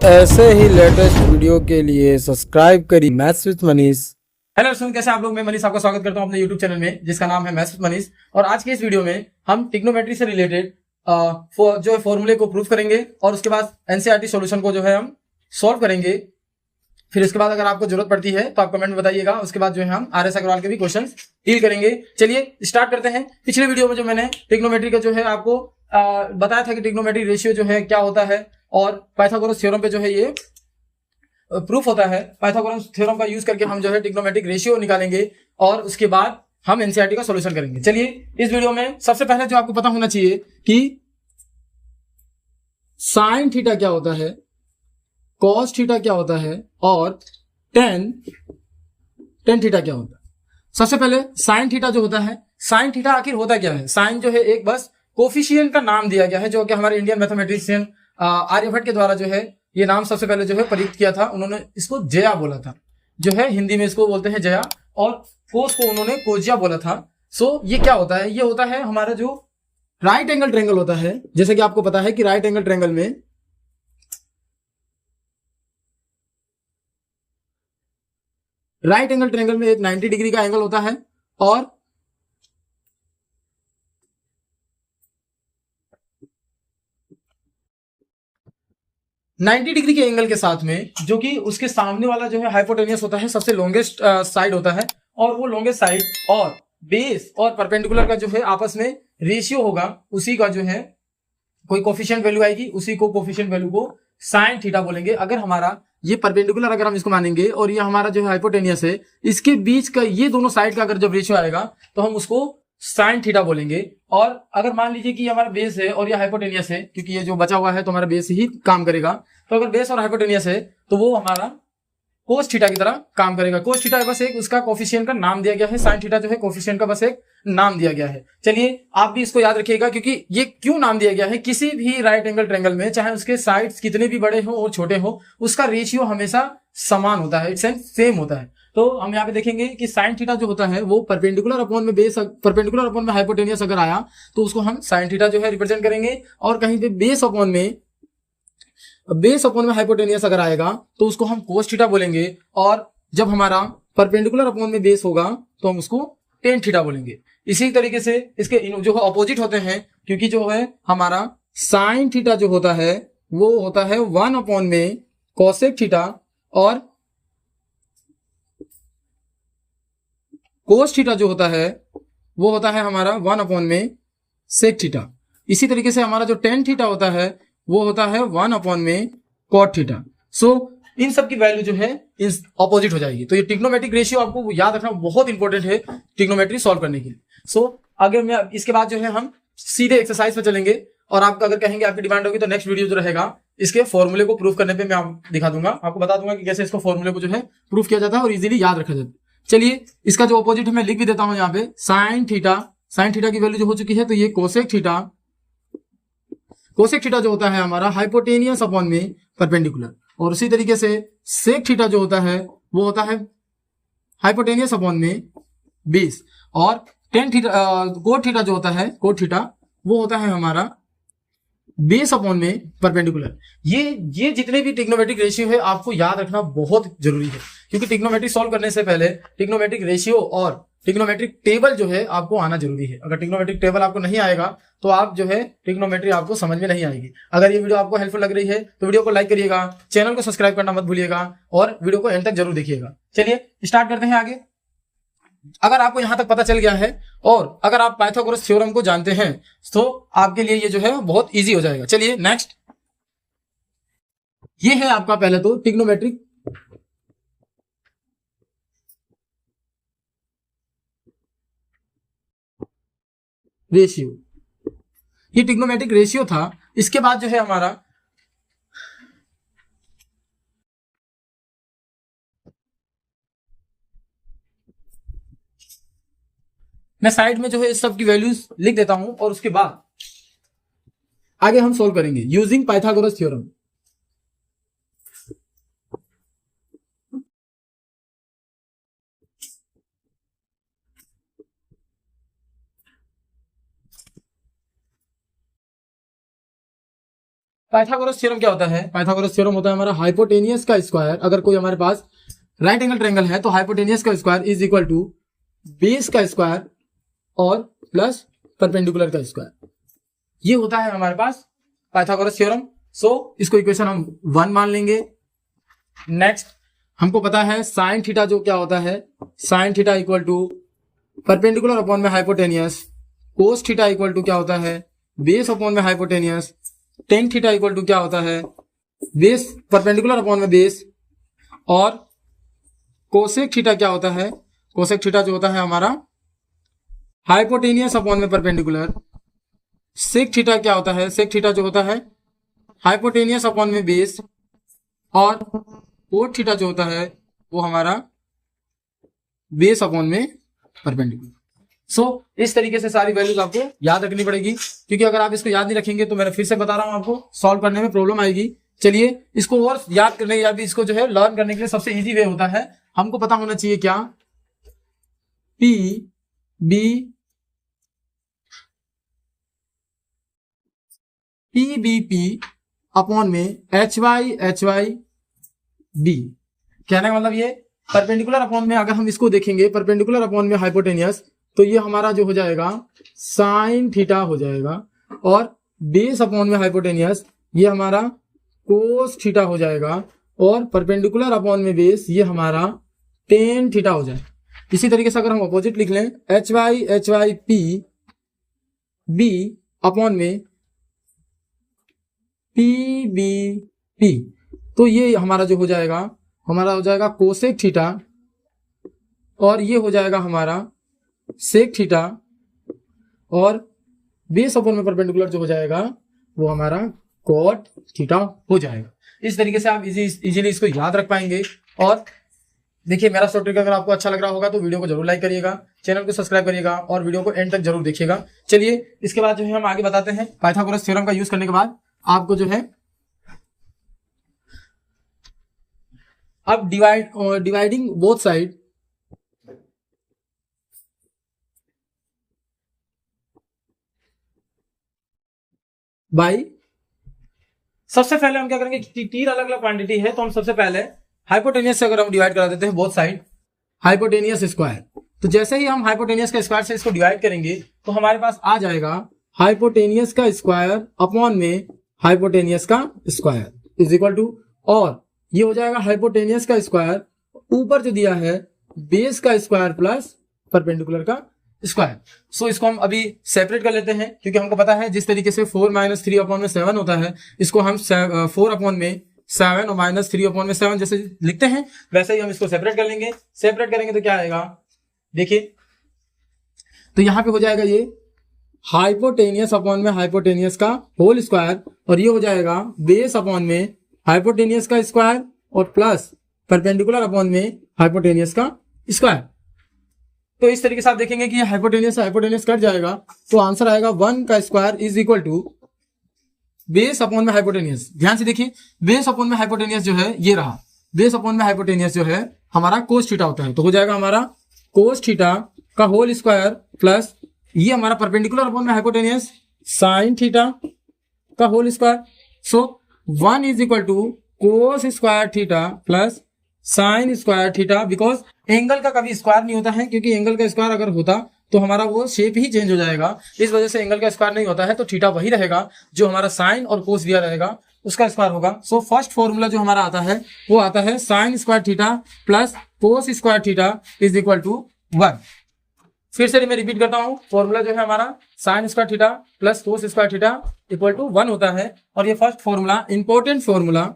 ऐसे ही latest video के लिए सब्सक्राइब करिए मैथ्स विद मनीष। हेलो दोस्तों, कैसे आप लोग। मैं मनीष आपका स्वागत करता हूं अपने YouTube चैनल में जिसका नाम है मैथ्स विद मनीष। और आज के इस वीडियो में हम ट्रिग्नोमेट्री से रिलेटेड जो है फॉर्मूले को प्रूफ करेंगे और उसके बाद एनसीईआरटी सॉल्यूशन को जो है हम सॉल्व करेंगे। फिर उसके बाद अगर आपको जरूरत पड़ती है तो आप कमेंट में बताइएगा। उसके बाद जो है हम RS अग्रवाल के भी क्वेश्चन डील करेंगे। चलिए स्टार्ट करते हैं। पिछले वीडियो में जो मैंने ट्रिग्नोमेट्री का जो है आपको बताया था कि ट्रिग्नोमेट्री रेशियो जो है क्या होता है और पाइथागोरस थ्योरम पे जो है ये प्रूफ होता है। पाइथागोरस थ्योरम का यूज करके हम जो है ट्रिग्नोमेट्रिक रेशियो निकालेंगे और उसके बाद हम एनसीईआरटी का सॉल्यूशन करेंगे। चलिए इस वीडियो में सबसे पहले जो आपको पता होना चाहिए कि साइन थीटा क्या होता है, कॉस थीटा क्या होता है और टेन थीटा क्या होता है। सबसे पहले साइन थीटा जो होता है, साइन थीटा आखिर होता क्या है। साइन जो है एक बस कोफिशिएंट का नाम दिया गया है जो कि हमारे इंडियन मैथमेटिशियन आर्यभट्ट के द्वारा जो है ये नाम सबसे पहले जो है प्रयुक्त किया था। उन्होंने इसको जया बोला था, जो है हिंदी में इसको बोलते हैं जया, और कोस को उन्होंने कोजिया बोला था। सो ये क्या होता है, ये होता है हमारा जो राइट एंगल ट्रायंगल होता है। जैसे कि आपको पता है कि राइट एंगल ट्रायंगल में एक 90 डिग्री का एंगल होता है और डिग्री के एंगल के साथ में जो कि उसके सामने वाला जो है हाइपोटेनियस होता है, सबसे लॉन्गेस्ट साइड होता है। और वो लॉन्गेस्ट साइड और बेस और परपेंडिकुलर का जो है आपस में रेशियो होगा, उसी का जो है कोई कोफिशिएंट वैल्यू आएगी, उसी को कोफिशिएंट वैल्यू को साइन थीटा बोलेंगे। अगर हमारा ये परपेंडिकुलर अगर हम इसको मानेंगे और ये हमारा जो है हाइपोटेनियस है, इसके बीच का ये दोनों साइड का अगर जब रेशियो आएगा तो हम उसको साइन थीटा बोलेंगे। और अगर मान लीजिए कि हमारा बेस है और ये हाइपोटेनियस है, क्योंकि ये जो बचा हुआ है तो हमारा बेस ही काम करेगा, तो अगर बेस और हाइपोटेनियस है तो वो हमारा कोस थीटा की तरह काम करेगा। कोस थीटा बस एक उसका कोफिशिएंट का नाम दिया गया है, साइन थीटा जो है कोफिशिएंट का बस एक नाम दिया गया है। चलिए आप भी इसको याद रखिएगा, क्योंकि ये क्यों नाम दिया गया है, किसी भी राइट एंगल ट्रायंगल में चाहे उसके साइड्स कितने भी बड़े हो और छोटे हो, उसका रेशियो हमेशा समान होता है, सेम होता है। तो हम यहाँ पे देखेंगे कि साइन थीटा जो होता है वो परपेंडिकुलर अपॉन में बेस, परपेंडिकुलर अपॉन में हाइपोटेनियस अगर आया तो उसको हम साइन थीटा जो है रिप्रेजेंट करेंगे। और कहीं पे बेस अपॉन में हाइपोटेनियस अगर आएगा तो उसको हम कोस थीटा बोलेंगे। और जब हमारा परपेंडिकुलर अपॉन में बेस होगा तो हम उसको टेन थीटा बोलेंगे। इसी तरीके से इसके जो है ऑपोजिट होते हैं, क्योंकि जो है हमारा साइन थीटा जो होता है वो होता है 1 अपॉन में कोसेक थीटा और कोस थीटा जो होता है वो होता है हमारा 1 अपॉन में सेक थीटा। इसी तरीके से हमारा जो टेन थीटा होता है वो होता है 1 अपॉन में कॉट थीटा। सो इन सब की वैल्यू जो है इस ऑपोजिट हो जाएगी। तो ये ट्रिग्नोमेट्रिक रेशियो आपको याद रखना बहुत इंपॉर्टेंट है ट्रिग्नोमेट्री सॉल्व करने के लिए। सो अगर मैं इसके बाद जो है हम सीधे एक्सरसाइज पे चलेंगे और आपको अगर कहेंगे आपकी डिमांड होगी तो नेक्स्ट वीडियो जो रहेगा इसके फॉर्मूले को प्रूफ करने पे मैं आपको दिखा दूंगा, आपको बता दूंगा कि कैसे इसको फॉर्मूले को जो है प्रूफ किया जाता है और इजीली याद रखा जाता है। चलिए इसका जो ऑपोजिट है मैं लिख भी देता हूं यहाँ पे। साइन थीटा की वैल्यू जो हो चुकी है तो ये कोसेक थीटा जो होता है हमारा हाइपोटेनियस अपॉन में परपेंडिकुलर। और उसी तरीके से सेक थीटा जो होता है वो होता है हाइपोटेनियस अपॉन में बेस। और टेन थीटा कोट थीटा जो होता है वो होता है हमारा बेस अपॉन में परपेंडिकुलर। ये जितने भी ट्रिग्नोमेट्रिक रेशियो है आपको याद रखना बहुत जरूरी है, क्योंकि ट्रिग्नोमेट्री सॉल्व करने से पहले ट्रिग्नोमेट्रिक रेशियो और ट्रिग्नोमेट्रिक टेबल जो है आपको आना जरूरी है। अगर ट्रिग्नोमेट्रिक टेबल आपको नहीं आएगा तो आप जो है ट्रिग्नोमेट्री आपको समझ में नहीं आएगी। अगर ये वीडियो आपको हेल्पफुल लग रही है तो वीडियो को लाइक करिएगा, चैनल को सब्सक्राइब करना मत भूलिएगा और वीडियो को एंड तक जरूर देखिएगा। चलिए स्टार्ट करते हैं आगे। अगर आपको यहां तक पता चल गया है और अगर आप पाइथागोरस थ्योरम को जानते हैं तो आपके लिए ये जो है बहुत इजी हो जाएगा। चलिए नेक्स्ट, ये है आपका पहले तो ट्रिग्नोमेट्रिक रेशियो, ये ट्रिग्नोमेट्रिक रेशियो था। इसके बाद जो है हमारा मैं साइड में जो है इस सब की वैल्यूज लिख देता हूं और उसके बाद आगे हम सोल्व करेंगे using Pythagoras theorem. Pythagoras theorem क्या होता है? पाइथागोरस थ्योरम होता है हमारा हाइपोटेनियस का स्क्वायर, अगर कोई हमारे पास राइट एंगल ट्रायंगल है तो हाइपोटेनियस का square is equal to base का स्क्वायर और प्लस परपेंडिकुलर का स्क्वायर। ये होता है हमारे पास पाइथागोरस थ्योरम। सो इसको इक्वेशन हम 1 मान लेंगे। नेक्स्ट हमको पता है साइन थीटा जो क्या होता है, sine theta equal to perpendicular upon में hypotenuse, cos theta equal to क्या होता है, बेस अपॉन में hypotenuse, tan theta equal to क्या होता है, बेस परपेंडिकुलर अपॉन में बेस, और कोसेक थीटा क्या होता है, कोसेक थीटा जो होता है हमारा हाइपोटेनियस अपॉन में परपेंडिकुलर, सेक थीटा क्या होता है, सेक थीटा जो होता है हाइपोटेनियस अपॉन में बेस, और कोट थीटा जो होता है वो हमारा बेस अपॉन में परपेंडिकुलर। सो इस तरीके से सारी वैल्यूज आपको याद रखनी पड़ेगी, क्योंकि अगर आप इसको याद नहीं रखेंगे तो मैं फिर से बता रहा हूं आपको सॉल्व करने में प्रॉब्लम आएगी। चलिए इसको और याद करने या भी इसको जो है लर्न करने के लिए सबसे इजी वे होता है, हमको पता होना चाहिए क्या, पी बी पी अपॉन में एच वाई बी। कहने का मतलब ये परपेंडिकुलर अपॉन में अगर हम इसको देखेंगे, परपेंडिकुलर अपॉन में हाइपोटेनियस, तो ये हमारा जो हो जाएगा साइन थीटा हो जाएगा, और बेस अपॉन में हाइपोटेनियस ये हमारा कोस थीटा हो जाएगा, और परपेंडिकुलर अपॉन में बेस ये हमारा टेन थीटा हो जाएगा। इसी तरीके से अगर हम अपोजिट लिख लें, एच वाई बी अपॉन में पी, तो ये हमारा जो हो जाएगा, हमारा हो जाएगा कोसेक थीटा, और ये हो जाएगा हमारा सेक थीटा, और बेस अपॉन में परपेंडिकुलर जो हो जाएगा वो हमारा कॉट थीटा हो जाएगा। इस तरीके से आप इजीली इसको याद रख पाएंगे। और देखिए मेरा शॉर्ट ट्रिक अगर आपको अच्छा लग रहा होगा तो वीडियो को जरूर लाइक करिएगा, चैनल को सब्सक्राइब करिएगा और वीडियो को एंड तक जरूर देखिएगा। चलिए इसके बाद जो है हम आगे बताते हैं, पाइथागोरस थ्योरम का यूज करने के बाद आपको जो है अब डिवाइडिंग बोथ साइड बाई, सबसे पहले हम क्या करेंगे, तीन अलग अलग क्वांटिटी है तो हम सबसे पहले हाइपोटेनियस से अगर हम डिवाइड करा देते हैं बोथ साइड, हाइपोटेनियस स्क्वायर, तो जैसे ही हम हाइपोटेनियस का स्क्वायर से इसको डिवाइड करेंगे तो हमारे पास आ जाएगा हाइपोटेनियस का स्क्वायर अपॉन में हाइपोटेनियस का स्क्वायर इज इक्वल टू, और ये हो जाएगा हाइपोटेनियस का स्क्वायर ऊपर जो दिया है बेस का स्क्वायर प्लस परपेंडिकुलर का स्क्वायर। सो इसको हम अभी सेपरेट कर लेते हैं, क्योंकि हमको पता है जिस तरीके से 4 - 3 अपॉन में 7 होता है, इसको हम 4 अपॉन में 7 और -3 अपॉन में 7 जैसे लिखते हैं वैसे ही हम इसको सेपरेट कर लेंगे। सेपरेट करेंगे तो क्या आएगा, देखिए तो यहाँ पे हो जाएगा ये हाइपोटेनियस अपॉन में हाइपोटेनियस का होल स्क्वायर, और ये हो जाएगा बेस अपॉन में हाइपोटेनियस का स्क्वायर और प्लस परपेंडिकुलर अपॉन में हाइपोटेनियस का स्क्वायर। तो इस तरीके से आप देखेंगे कि हाइपोटेनियस कट जाएगा, तो आंसर आएगा 1 का square is equal to base upon में हाइपोटेनियस। ध्यान से देखिए, बेस अपॉन में हाइपोटेनियस जो है ये रहा, बेस अपॉन में हाइपोटेनियस जो है हमारा कोस थीटा होता है, तो हो जाएगा हमारा कोस थीटा का होल स्क्वायर प्लस ये हमारा परपेंडिकुलर अपॉन में हाइपोटेनियस साइन थीटा का whole square. So 1 is equal to cos square theta plus sine square theta, because angle का कभी स्क्वायर नहीं होता है, क्योंकि एंगल का स्क्वायर अगर होता तो हमारा वो शेप ही चेंज हो जाएगा, इस वजह से एंगल का स्क्वायर नहीं होता है, तो थीटा वही रहेगा जो हमारा साइन और कोस दिया रहेगा उसका स्क्वायर होगा। सो फर्स्ट फॉर्मूला जो हमारा आता है वो आता है sine square theta plus cos square theta is equal to 1। फिर से मैं रिपीट करता हूं, फॉर्मूला जो है हमारा sine square theta plus cos square theta equal to 1 होता है, और ये फर्स्ट फॉर्मूला इंपॉर्टेंट फॉर्मूला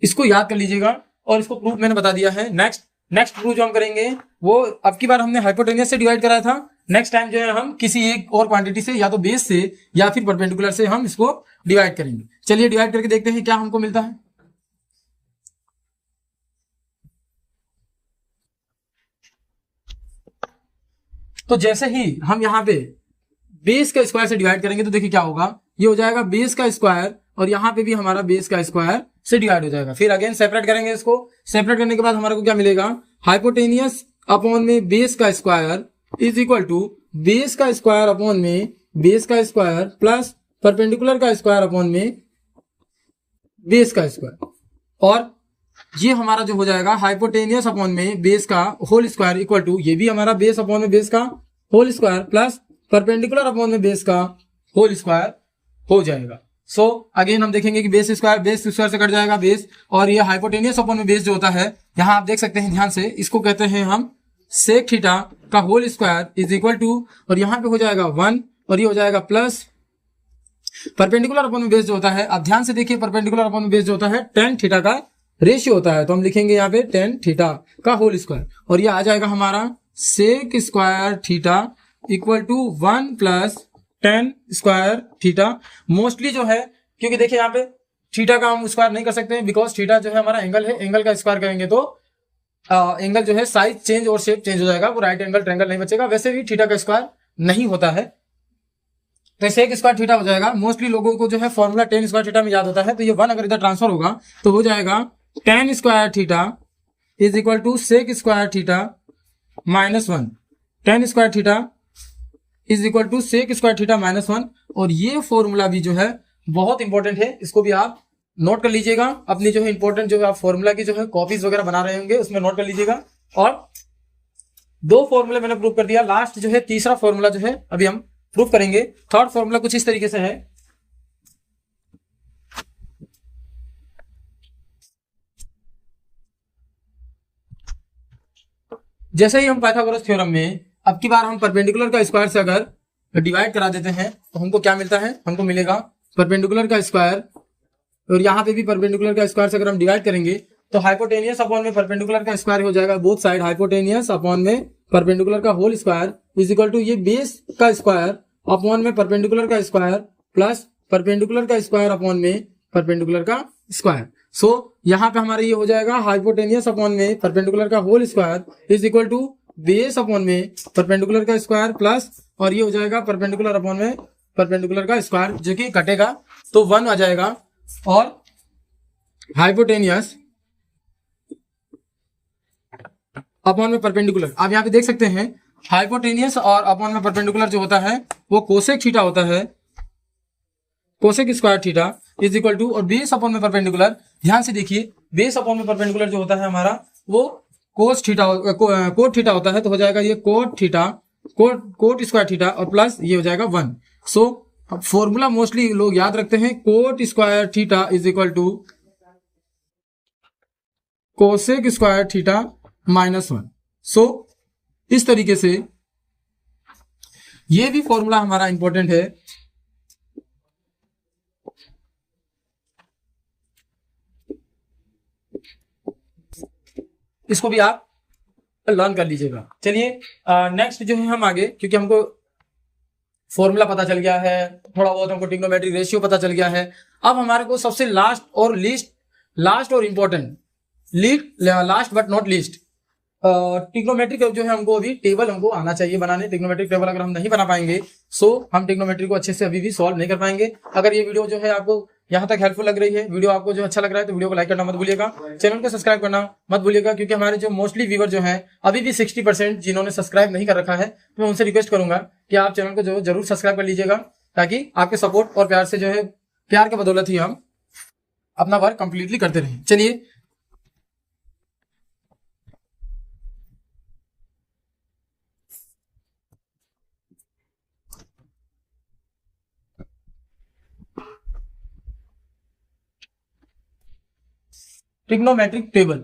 इसको याद कर लीजिएगा, और इसको प्रूफ मैंने बता दिया है। नेक्स्ट प्रूफ जो हम करेंगे वो अब की बार हमने हाइपोटेनियस से डिवाइड कराया था, नेक्स्ट टाइम जो है हम किसी एक और क्वांटिटी से या तो बेस से या फिर परपेंडिकुलर से हम इसको डिवाइड करेंगे। चलिए डिवाइड करके देखते हैं क्या हमको मिलता है। तो जैसे ही हम यहाँ पे बेस का स्क्वायर से डिवाइड करेंगे तो देखिए क्या होगा, ये हो जाएगा बेस का स्क्वायर और यहाँ पे भी हमारा बेस का स्क्वायर से डिवाइड हो जाएगा। फिर अगेन सेपरेट करेंगे इसको, सेपरेट करने के बाद हमारे को क्या मिलेगा, हाइपोटेनियस अपॉन में बेस का square is equal to base का स्क्वायर अपॉन में बेस का स्क्वायर प्लस परपेंडिकुलर का स्क्वायर अपॉन में बेस का स्क्वायर, और ये हमारा जो हो जाएगा हाइपोटेनियस अपॉन में बेस का होल स्क्वायर इक्वल टू, ये भी हमारा बेस अपॉन में बेस का whole square plus perpendicular upon में बेस का होल स्क्वायर हो जाएगा। सो अगेन हम देखेंगे कि बेस स्क्वायर से कट जाएगा बेस, और ये हाइपोटेनियस अपॉन में बेस जो होता है, यहाँ आप देख सकते हैं ध्यान से, इसको कहते हैं हम सेक थीटा का whole square is equal to, और यहाँ पे हो जाएगा 1 और ये हो जाएगा प्लस परपेंडिकुलर अपॉन में बेस जो होता है, आप ध्यान से देखिए परपेंडिकुलर अपॉन में बेस जो होता है tan थीटा का रेशियो होता है, तो हम लिखेंगे यहाँ पे tan थीटा का होल स्क्वायर, और ये आ जाएगा हमारा sec square theta equal to 1 plus tan square theta. Mostly जो है, क्योंकि देखिए यहाँ पे थीटा का हम स्क्वायर नहीं कर सकते हैं, बिकॉज थीटा जो है हमारा एंगल है, एंगल का स्क्वायर करेंगे तो एंगल जो है साइज चेंज और शेप चेंज हो जाएगा, वो राइट एंगल ट्रायंगल नहीं बचेगा। वैसे भी थीटा का स्क्वायर नहीं होता है, तो सेक स्क्वायर थीटा हो जाएगा। मोस्टली लोगों को जो है फॉर्मूला tan स्क्वायर थीटा में याद होता है, तो ये 1 अगर इधर ट्रांसफर होगा तो हो जाएगा tan square theta is equal to sec square theta minus 1, tan square theta is equal to sec square theta minus 1। और ये फॉर्मूला भी जो है बहुत इंपॉर्टेंट है, इसको भी आप नोट कर लीजिएगा, अपनी जो है इंपॉर्टेंट जो है आप फॉर्मूला की जो है कॉपीज वगैरह बना रहे होंगे उसमें नोट कर लीजिएगा। और 2 फॉर्मूले मैंने प्रूव कर दिया, लास्ट जो है तीसरा फॉर्मूला जो है अभी हम प्रूव करेंगे। थर्ड फॉर्मूला कुछ इस तरीके से है, जैसे ही हम पाइथागोरस थ्योरम में अब की बार हम परपेंडिकुलर का स्क्वायर से अगर डिवाइड करा देते हैं तो हमको क्या मिलता है, हमको मिलेगा परपेंडिकुलर का स्क्वायर, और यहाँ पे भी परपेंडिकुलर का स्क्वायर से अगर हम डिवाइड करेंगे तो हाइपोटेनियस अपॉन में परपेंडिकुलर का स्क्वायर हो जाएगा, बोथ साइड हाइपोटेनियस अपॉन में परपेंडिकुलर का whole square is equal to ये बेस का स्क्वायर अपॉन में परपेंडिकुलर का स्क्वायर प्लस परपेंडिकुलर का स्क्वायर अपॉन में परपेंडिकुलर का स्क्वायर। सो यहाँ पे हमारा ये हो जाएगा हाइपोटेनियस अपॉन में परपेंडिकुलर का whole square is equal to base upon में परपेंडिकुलर का स्क्वायर प्लस, और ये हो जाएगा परपेंडिकुलर अपॉन में परपेंडिकुलर का स्क्वायर जो कि कटेगा तो 1 आ जाएगा, और हाइपोटेनियस अपॉन में परपेंडिकुलर आप यहाँ पे देख सकते हैं, हाइपोटेनियस और अपॉन में परपेंडिकुलर जो होता है वो कोसेक थीटा होता है, cosec square theta is equal to, और बेस अपॉन में परपेंडिकुलर ध्यान से देखिए, बेस अपॉन में परपेंडिकुलर जो होता है हमारा वो कोस थीटा कोट थीटा होता है, तो हो जाएगा ये cot theta coat square theta और प्लस ये हो जाएगा 1। सो फॉर्मूला मोस्टली लोग याद रखते हैं, cot square theta is equal to cosec square theta minus 1। So इस तरीके से ये भी फॉर्मूला हमारा इंपॉर्टेंट है। इसको भी आप लर्न कर लीजिएगा। चलिए नेक्स्ट जो है हम आगे, क्योंकि हमको फॉर्मूला पता चल गया है, थोड़ा बहुत हमको ट्रिग्नोमेट्रिक रेशियो पता चल गया है, अब हमारे को सबसे लास्ट और important last but not least trigonometric जो है हमको अभी टेबल हमको आना चाहिए बनाने। ट्रिग्नोमेट्रिक टेबल अगर हम नहीं बना पाएंगे सो हम ट्रिग्नोमेट्री को अच्छे से अभी भी सॉल्व नहीं कर पाएंगे। अगर ये वीडियो जो है आपको यहाँ तक हेल्पफुल लग रही है, वीडियो आपको जो अच्छा लग रहा है, तो वीडियो को लाइक करना मत भूलिएगा, चैनल को सब्सक्राइब करना मत भूलिएगा, क्योंकि हमारे जो मोस्टली व्यूवर जो है अभी भी 60% जिन्होंने सब्सक्राइब नहीं कर रखा है, तो मैं उनसे रिक्वेस्ट करूंगा कि आप चैनल को जो जरूर सब्सक्राइब कर लीजिएगा, ताकि आपके सपोर्ट और प्यार से जो है प्यार के बदौलत ही हम अपना वर्क कंप्लीटली करते रहें। चलिए trigonometric table,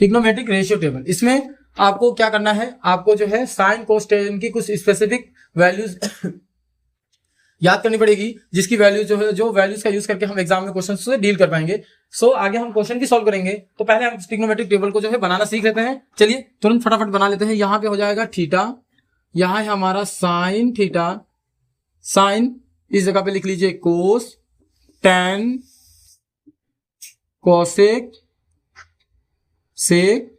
trigonometric ratio table, इसमें आपको क्या करना है, आपको जो है साइन कोस टेन की कुछ स्पेसिफिक वैल्यूज याद करनी पड़ेगी, जिसकी वैल्यू जो है, जो वैल्यूज का यूज करके हम एग्जाम में क्वेश्चन से डील कर पाएंगे। सो आगे हम क्वेश्चन की सॉल्व करेंगे, तो पहले हम ट्रिग्नोमेट्रिक टेबल को जो है बनाना सीख लेते हैं। चलिए तुरंत फटाफट बना लेते हैं। यहाँ पे हो जाएगा थीटा, यहाँ है हमारा साइन थीटा, साइन इस जगह पे लिख लीजिए कोस, टेन, कोसेक, सेक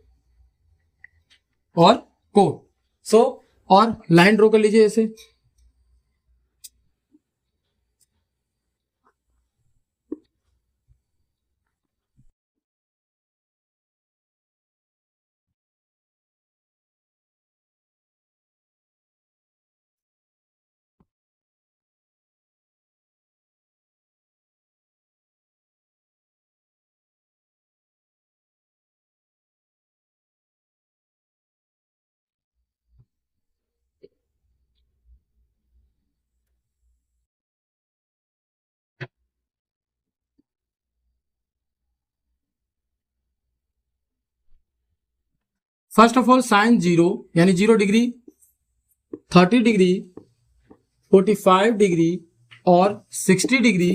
और कोट। सो और लाइन ड्रॉ कर लीजिए ऐसे। फर्स्ट ऑफ ऑल साइन 0 यानी 0 डिग्री, 30 डिग्री, 45 डिग्री और 60 डिग्री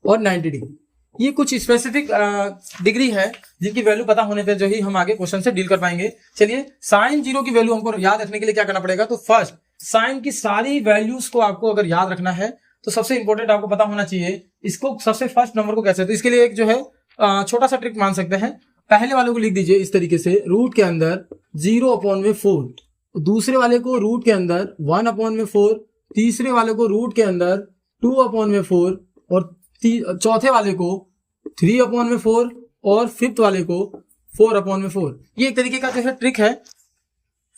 और 90 डिग्री, ये कुछ स्पेसिफिक डिग्री है जिनकी वैल्यू पता होने पे जो ही हम आगे क्वेश्चन से डील कर पाएंगे। चलिए साइन 0 की वैल्यू हमको याद रखने के लिए क्या करना पड़ेगा, तो फर्स्ट साइन की सारी वैल्यूज को आपको अगर याद रखना है तो सबसे इंपॉर्टेंट आपको पता होना चाहिए इसको सबसे फर्स्ट नंबर को कैसे, तो इसके लिए एक जो है छोटा सा ट्रिक मान सकते हैं। पहले वाले को लिख दीजिए इस तरीके से, रूट के अंदर 0/4, दूसरे वाले को रूट के अंदर 1/4, तीसरे वाले को रूट के अंदर 2/4 और चौथे वाले को 3/4 और फिफ्थ वाले को 4/4। ये एक तरीके का जो है ट्रिक है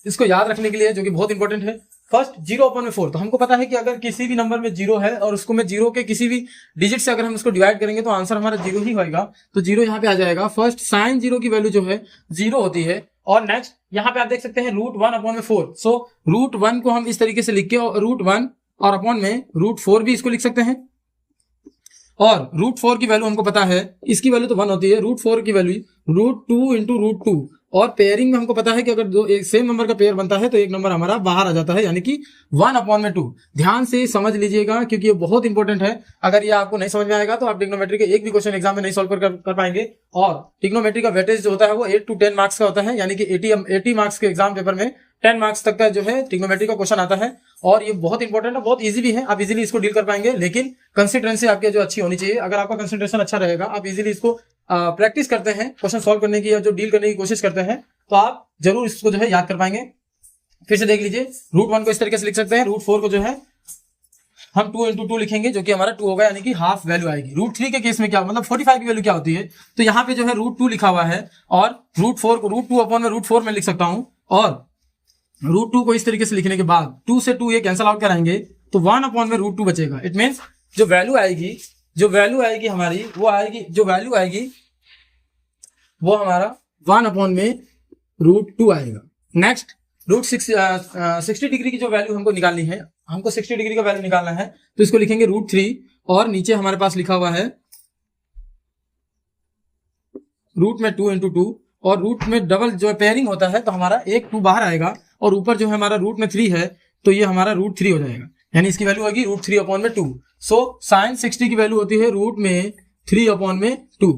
इसको याद रखने के लिए जो कि बहुत इंपॉर्टेंट है। फर्स्ट 0/4, तो हमको पता है कि अगर किसी भी नंबर में 0 है और उसको मैं 0 के किसी भी डिजिट से अगर हम उसको डिवाइड करेंगे तो आंसर हमारा 0 ही होगा, तो 0 यहाँ पे आ जाएगा। फर्स्ट साइन 0 की वैल्यू जो है 0 होती है। और नेक्स्ट यहाँ पे आप देख सकते हैं रूट 1/4, सो रूट 1 को हम इस तरीके से लिख के रूट 1 और अपॉन में रूट 4 भी इसको लिख सकते हैं। और रूट 4 की वैल्यू हमको पता है, इसकी वैल्यू तो 1 होती है, रूट 4 की वैल्यू रूट 2 इंटू रूट 2। और पेयरिंग में हमको पता है कि अगर दो एक सेम नंबर का पेयर बनता है तो एक नंबर हमारा बाहर आ जाता है, यानी कि 1/2। ध्यान से समझ लीजिएगा क्योंकि ये बहुत इंपॉर्टेंट है। अगर ये आपको नहीं समझ में आएगा तो आप ट्रिग्नोमेट्री के एक भी क्वेश्चन एग्जाम में नहीं सॉल्व कर पाएंगे। और ट्रिग्नोमेट्री का वेटेज जो होता है वो 8 to 10 मार्क्स का होता है, यानी कि 80 मार्क्स के एग्जाम पेपर में 10 मार्क्स तक का जो है ट्रिग्नोमेट्री का क्वेश्चन आता है। और ये बहुत इंपॉर्टेंट है, बहुत इजी भी है, आप इजीली इसको डील कर पाएंगे। लेकिन कंसिस्टेंसी आपकी जो अच्छी होनी चाहिए, अगर आपका कंसंट्रेशन अच्छा रहेगा, आप इजीली इसको प्रैक्टिस करते हैं, क्वेश्चन सॉल्व करने की या जो डील करने की कोशिश करते हैं, तो आप जरूर इसको जो है याद कर पाएंगे। फिर से देख लीजिए, रूट 1 को इस तरीके से लिख सकते हैं, रूट 4 को जो है हम 2 into 2 लिखेंगे जो कि हमारा 2 होगा, यानी कि हाफ वैल्यू आएगी। रूट 3 के केस में क्या मतलब 45 की वैल्यू क्या होती है, तो यहाँ पे जो है रूट 2 लिखा हुआ है और रूट 4 को रूट 2 अपॉन में रूट 4 में लिख सकता हूं। और रूट 2 को इस तरीके से लिखने के बाद 2 से 2 ये कैंसिल आउट कराएंगे तो 1 अपॉन में रूट 2 बचेगा। इट मीन्स जो वैल्यू आएगी हमारी वो आएगी, जो वैल्यू आएगी वो हमारा 1 अपॉन में रूट 2 आएगा। नेक्स्ट रूट 60 डिग्री की जो वैल्यू हमको निकालनी है, हमको 60 डिग्री का वैल्यू निकालना है, तो इसको लिखेंगे रूट 3 और नीचे हमारे पास लिखा हुआ है रूट में 2 into 2 और रूट में डबल जो पेयरिंग होता है तो हमारा एक 2 बाहर आएगा और ऊपर जो है हमारा रूट में 3 है तो ये हमारा रूट 3 हो जाएगा, यानी इसकी वैल्यू होगी रूट 3 अपॉन में 2। सो साइन 60 की वैल्यू होती है रूट में 3 अपॉन में 2।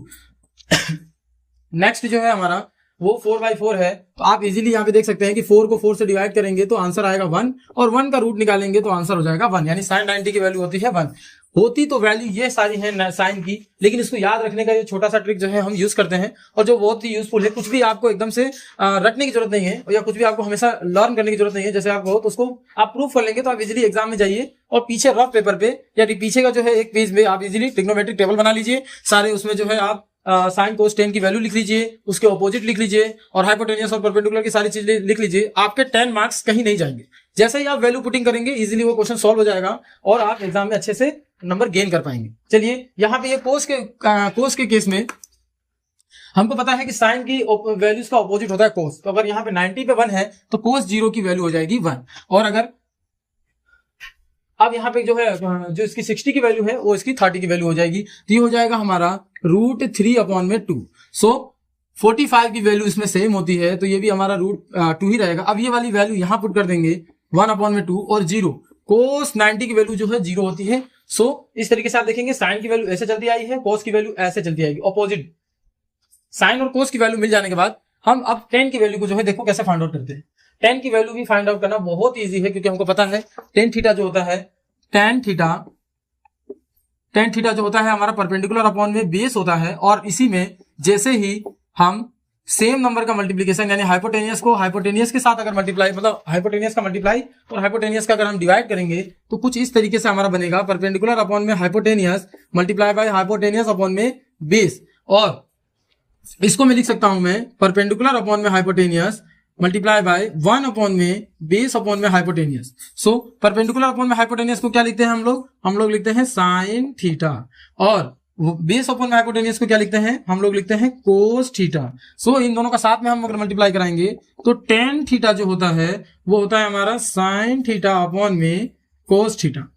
नेक्स्ट जो है हमारा वो 4/4 है, तो आप इजीली यहाँ पे देख सकते हैं कि 4 को 4 से डिवाइड करेंगे तो आंसर आएगा 1 और 1 का रूट निकालेंगे तो आंसर हो जाएगा 1, यानी साइन 90 की वैल्यू होती है 1। होती तो वैल्यू ये सारी है साइन की, लेकिन इसको याद रखने का ये छोटा सा ट्रिक जो है हम यूज करते हैं और जो बहुत ही यूजफुल है। कुछ भी आपको एकदम से रटने की जरूरत नहीं है या कुछ भी आपको हमेशा लर्न करने की जरूरत नहीं है। जैसे आप हो तो उसको आप प्रूफ कर लेंगे तो आप इजीली एग्जाम में जाइए और पीछे रफ पेपर पे या पीछे का जो है एक पेज में आप इजीली ट्रिग्नोमेट्रिक टेबल बना लीजिए सारे, उसमें जो है आप साइन कोस टेन की वैल्यू लिख लीजिए, उसके ऑपोजिट लिख लीजिए और हाइपोटेनियस और परपेंडिकुलर की सारी चीजें लिख लीजिए। आपके 10 मार्क्स कहीं नहीं जाएंगे। जैसे ही आप वैल्यू पुटिंग करेंगे इजीली वो क्वेश्चन सॉल्व हो जाएगा और आप एग्जाम में अच्छे से नंबर गेन कर पाएंगे। चलिए यहाँ पे ये कोस के केस में हमको पता है कि साइन की वैल्यूज का ऑपोजिट होता है कोस, तो अगर यहाँ पे 90 पे 1 है तो कोस 0 की वैल्यू हो जाएगी 1। और अगर अब यहाँ पे जो है जो इसकी 60 की वैल्यू है वो इसकी 30 की वैल्यू हो जाएगी, तो ये हो जाएगा हमारा रूट 3 अपॉन में 2। सो 45 की वैल्यू इसमें सेम होती है तो ये भी हमारा रूट 2 ही रहेगा। अब ये वाली वैल्यू यहाँ पुट कर देंगे 1 अपॉन में 2 और 0, कोस 90 की वैल्यू जो है 0 होती है। सो इस तरीके से आप देखेंगे साइन की वैल्यू ऐसे चलती आई है, कोस की वैल्यू ऐसे चलती आएगी ऑपोजिट। साइन और कोस की वैल्यू मिल जाने के बाद हम अब टेन की वैल्यू को जो है देखो कैसे फाइंड आउट करते हैं। टेन की वैल्यू भी फाइंड आउट करना बहुत ईजी है क्योंकि हमको पता है टेन थीटा जो होता है, टेन थीटा जो होता है हमारा परपेंडिकुलर अपॉन में बेस होता है और इसी में जैसे ही हम सेम नंबर का मल्टीप्लीकेशन, यानी हाइपोटेनियस को हाइपोटेनियस के साथ अगर मल्टीप्लाई, मतलब हाइपोटेनियस का मल्टीप्लाई और हाइपोटेनियस का अगर हम डिवाइड करेंगे तो कुछ इस तरीके से हमारा बनेगा, परपेंडिकुलर अपॉन में hypotenuse multiply by hypotenuse upon में बेस, और इसको मैं लिख सकता हूं मैं परपेंडिकुलर अपॉन में हाइपोटेनियस मल्टीप्लाई बाय 1 अपॉन में बेस अपॉन में हाइपोटेनियस। सो परपेंडिकुलर अपॉन में हाइपोटेनियस को क्या लिखते हैं हम लोग लिखते हैं साइन थीटा, और बेस अपॉन में हाइपोटेनियस को क्या लिखते हैं हम लोग लिखते हैं कोस थीटा। सो इन दोनों का साथ में हम अगर मल्टीप्लाई कराएंगे तो टेन थीटा जो होता है वो होता है हमारा साइन थीटा अपॉन में कोस थीटा।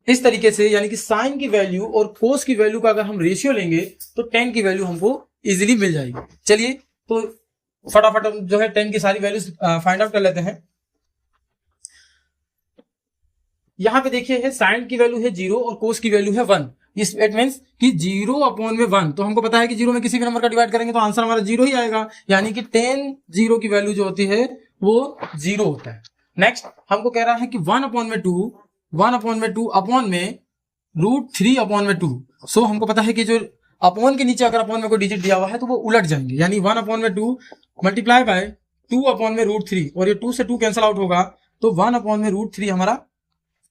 इस तरीके से यानी कि साइन की वैल्यू और कोस की वैल्यू का अगर हम रेशियो लेंगे तो टेन की वैल्यू हमको इजीली मिल जाएगी। चलिए तो फटाफट हम जो है टेन की सारी वैल्यूज फाइंड आउट कर लेते हैं। यहां पे देखिए है साइन की वैल्यू है 0 और कोस की वैल्यू है 1। इट मीन्स कि 0 अपॉन में 1, तो हमको पता है कि 0 में किसी भी नंबर का डिवाइड करेंगे तो आंसर हमारा 0 ही आएगा, यानी कि 10 0 की वैल्यू जो होती है वो 0 होता है। नेक्स्ट हमको कह रहा है कि 1 अपॉन में 2 अपॉन में √3 अपॉन में 2। सो हमको पता है कि जो अपॉन के नीचे अगर अपॉन में कोई डिजिट दिया हुआ है तो वो उलट जाएंगे, यानी 1 अपॉन में 2 मल्टीप्लाई बाय 2 अपॉन में √3, और ये 2 से 2 कैंसिल आउट होगा तो 1 अपॉन में √3 हमारा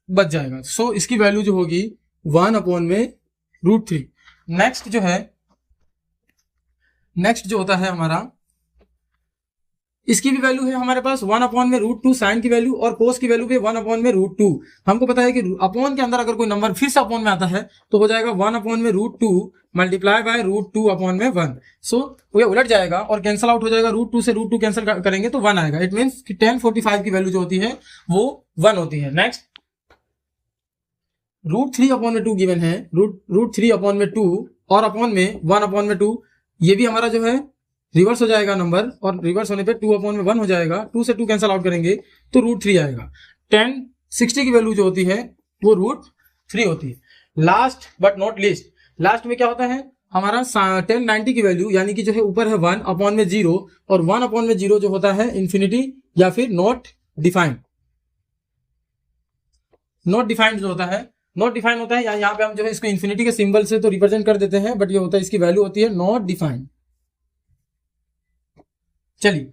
बच जाएगा। सो इसकी वैल्यू जो होगी 1 अपॉन में √3। नेक्स्ट जो होता है हमारा, इसकी भी वैल्यू है हमारे पास 1 अपॉन में √2 साइन की वैल्यू, और कोस की वैल्यू भी 1 अपॉन में √2। हमको पता है कि अपॉन के अंदर अगर कोई नंबर फिर से अपॉन में आता है तो हो जाएगा 1 अपॉन में √2 मल्टीप्लाई बाय √2 अपॉन में 1। सो ये उलट जाएगा और कैंसिल आउट हो जाएगा, √2 से √2 कैंसिल करेंगे तो 1 आएगा। इट मीन्स कि 1045 की वैल्यू जो होती है वो 1 होती है। नेक्स्ट √3 अपॉन में 2 गिवन है, √3 अपॉन में 2 और अपॉन में 1 अपॉन में 2, ये भी हमारा जो है रिवर्स हो जाएगा नंबर, और रिवर्स होने पे 2 अपॉन में 1 हो जाएगा, 2 से 2 कैंसिल आउट करेंगे तो √3 आएगा। 1060 की वैल्यू जो होती है वो √3 होती है। Last but not least, last में क्या होता है हमारा 1090 की वैल्यू, यानी कि जो है ऊपर है 1 अपॉन में 0, और 1 अपॉन में 0 जो होता है इंफिनिटी या फिर नॉट डिफाइंड। नॉट डिफाइंड जो होता है, नॉट डिफाइंड होता है, यहाँ पे हम जो है इसको इंफिनिटी के सिंबल से तो रिप्रेजेंट कर देते हैं, बट ये होता है इसकी वैल्यू होती है नॉट डिफाइंड। चलिए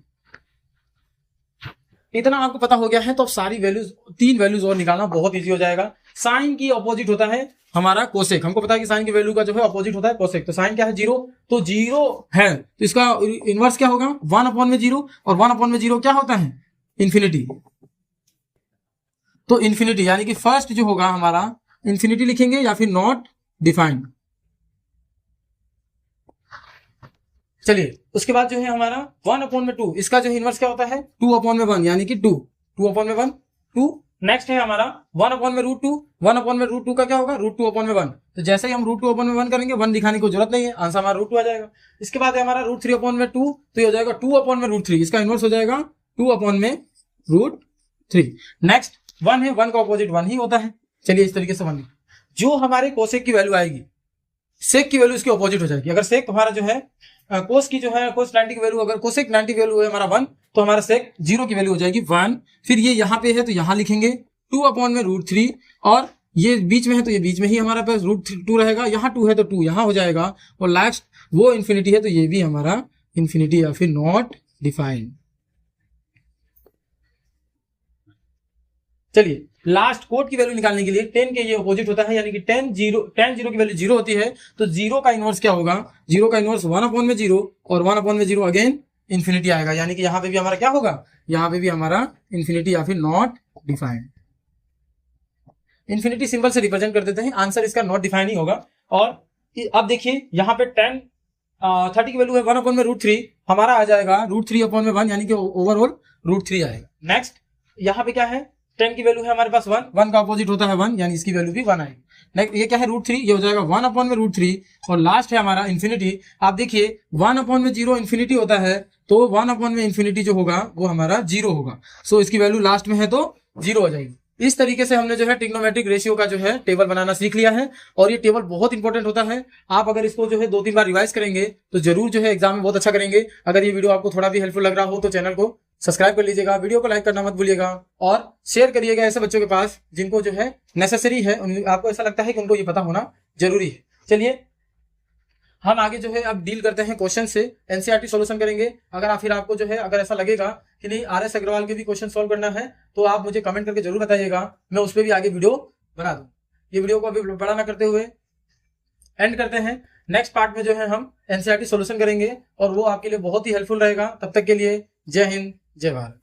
इतना आपको पता हो गया है तो अब सारी वैल्यूज, 3 वैल्यूज और निकालना बहुत इजी हो जाएगा। साइन की अपोजिट होता है हमारा कोसेक, हमको पता है कि साइन की वैल्यू का जो है अपोजिट होता है कोसेक। तो साइन क्या है 0, तो 0 है तो इसका इनवर्स क्या होगा 1 अपॉन में 0, और 1 अपॉन में 0 क्या होता है इंफिनिटी। तो इंफिनिटी यानी कि फर्स्ट जो होगा हमारा इंफिनिटी लिखेंगे या फिर नॉट डिफाइंड। चलिए उसके बाद जो है हमारा 1 अपॉन में 2, इसका जो इनवर्स क्या होता है 2 अपॉन में 1, यानी कि 2 अपॉन में 1 2। नेक्स्ट है हमारा 1 अपॉन में √2, 1 अपॉन में √2 का क्या होगा √2 अपॉन में 1। तो जैसे ही हम √2 अपॉन में 1 करेंगे 1 दिखाने की जरूरत नहीं है, आंसर हमारा √2 आ जाएगा। इसके बाद है हमारा √3 अपॉन में 2, तो ये हो जाएगा 2 अपॉन में √3, इसका इनवर्स हो जाएगा 2 अपॉन में √3। नेक्स्ट 1 है, 1 का अपोजिट 1 ही होता है। चलिए इस तरीके से 1 जो हमारे कोसेक की वैल्यू आएगी सेक की वैल्यू इसके अपोजिट हो जाएगी। अगर सेक हमारा जो है कोस की जो है कोस 90 की वैल्यू, अगर कोसेक 90 की वैल्यू है हमारा 1, तो हमारा सेक 0 की वैल्यू हो जाएगी 1। फिर ये यहाँ पे है तो यहाँ लिखेंगे 2 अपॉन में √3, और ये बीच में है तो ये बीच में ही हमारा पास √2 रहेगा, यहाँ 2 है तो 2 यहाँ हो जाएगा, और लास्ट वो इंफिनिटी है तो ये भी हमारा इंफिनिटी या फिर नॉट डिफाइंड। चलिए लास्ट कोड की वैल्यू निकालने के लिए 10 के ये अपोजिट होता है, यानी कि 10 0 की वैल्यू 0 होती है, तो 0 का इनवर्स क्या होगा 0 का इनवर्स 1 अपॉन में 0, और 1 अपॉन में 0 अगेन इंफिनिटी आएगा, यानी कि यहाँ पे भी हमारा क्या होगा, यहाँ पे भी हमारा इंफिनिटी या फिर नॉट डिफाइंड। इंफिनिटी सिंबल से रिप्रेजेंट कर देते हैं, आंसर इसका नॉट डिफाइंड ही होगा। और अब देखिए यहाँ पे 30 की वैल्यू है 1 अपॉन में √3, हमारा आ जाएगा √3 अपॉन में 1, यानी कि ओवरऑल √3 आएगा। नेक्स्ट यहाँ पे क्या है 10 की वैल्यू है हमारे पास 1 का अपोजिट होता है 1, यानी इसकी वैल्यू भी 1 आएगी। नेक्स्ट ये क्या है √3, ये हो जाएगा 1 अपॉन में √3, और लास्ट है हमारा इंफिनिटी। आप देखिए 1 अपॉन में 0 इंफिनिटी होता है, तो 1 अपॉन में इंफिनिटी जो होगा वो हमारा 0 होगा। सो इसकी वैल्यू लास्ट में है तो 0 हो जाएगी। इस तरीके से हमने जो है ट्रिग्नोमेट्रिक रेशियो का जो है टेबल बनाना सीख लिया है, और ये टेबल बहुत इंपॉर्टेंट होता है। आप अगर इसको जो है 2-3 बार रिवाइज करेंगे तो जरूर जो है एग्जाम में बहुत अच्छा करेंगे। अगर ये वीडियो आपको थोड़ा भी हेल्पफुल लग रहा हो तो चैनल को सब्सक्राइब कर लीजिएगा, वीडियो को लाइक करना मत भूलिएगा, और शेयर करिएगा ऐसे बच्चों के पास जिनको जो है नेसेसरी है, आपको ऐसा लगता है कि उनको ये पता होना जरूरी है। चलिए हम आगे जो है अब डील करते हैं क्वेश्चन से, एनसीईआरटी सॉल्यूशन करेंगे। अगर आप फिर आपको जो है अगर ऐसा लगेगा कि नहीं आर एस अग्रवाल के भी क्वेश्चन सॉल्व करना है तो आप मुझे कमेंट करके जरूर बताइएगा, मैं उस पर भी आगे वीडियो बना दूं। ये वीडियो को अभी बड़ा ना करते हुए एंड करते हैं। नेक्स्ट पार्ट में जो है हम एनसीईआरटी सॉल्यूशन करेंगे और वो आपके लिए बहुत ही हेल्पफुल रहेगा। तब तक के लिए जय हिंद, जय भारत।